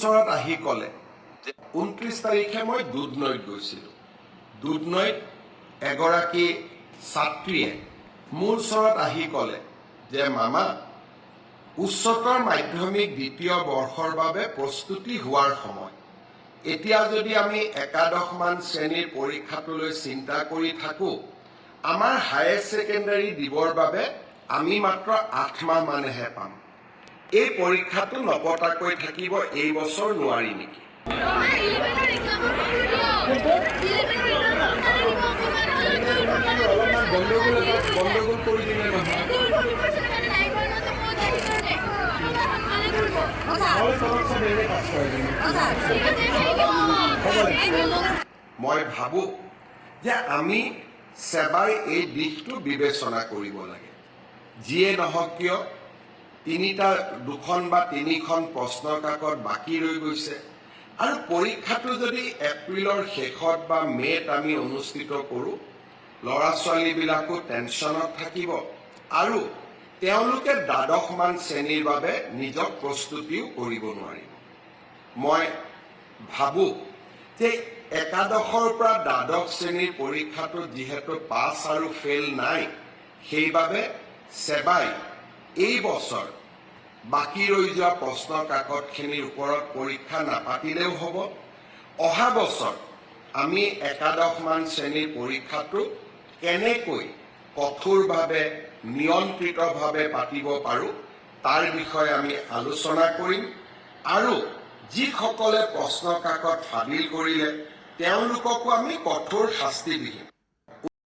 ওচৰত আহি ক'লে যে 29 তাৰিখে মই দুধনৈত গৈছিলোঁ। দুধনৈত এগৰাকী ছাত্ৰীয়ে মোৰ ওচৰত আহি ক'লে যে মামা, উচ্চতৰ মাধ্যমিক দ্বিতীয় বৰ্ষৰ বাবে প্ৰস্তুতি হোৱাৰ সময়। এতিয়া যদি আমি একাদশমান শ্ৰেণীৰ পৰীক্ষাটোলৈ চিন্তা কৰি থাকোঁ, আমাৰ হায়াৰ ছেকেণ্ডাৰী দিবৰ বাবে আমি মাত্ৰ 8 মাহ মানহে পাম। এই পৰীক্ষাটো নপতাকৈ থাকিব এই বছৰ নোৱাৰি নেকি? গণ্ডগোল কৰি দিলে নহয়। মই ভাবোঁ যে আমি সেবাই এই দিশটো বিবেচনা কৰিব লাগে। যিয়ে নহওক কিয়, দুখন বা তিনিখন প্ৰশ্ন কাকত বাকী ৰৈ গৈছে আৰু পৰীক্ষাটো যদি এপ্ৰিলৰ শেষত বা মে'ত আমি অনুষ্ঠিত কৰোঁ, ল'ৰা ছোৱালীবিলাকো টেনশ্যনত থাকিব আৰু তেওঁলোকে দ্বাদশমান শ্ৰেণীৰ বাবে নিজক প্ৰস্তুতিও কৰিব নোৱাৰিব। মই ভাবোঁ যে একাদশৰ পৰা দ্বাদশ শ্ৰেণীৰ পৰীক্ষাটো যিহেতু পাছ আৰু ফেইল নাই, সেইবাবে সেবাই এই বছৰ বাকী ৰৈ যোৱা প্ৰশ্ন কাকতখিনিৰ ওপৰত পৰীক্ষা নাপাতিলেও হ'ব। অহা বছৰ আমি একাদশমান শ্ৰেণীৰ পৰীক্ষাটো কেনেকৈ কঠোৰভাৱে নিয়ন্ত্ৰিতভাৱে পাতিব পাৰোঁ তাৰ বিষয়ে আমি আলোচনা কৰিম আৰু যিসকলে প্ৰশ্ন কাকত ফাদিল কৰিলে তেওঁলোককো আমি কঠোৰ শাস্তি দিম।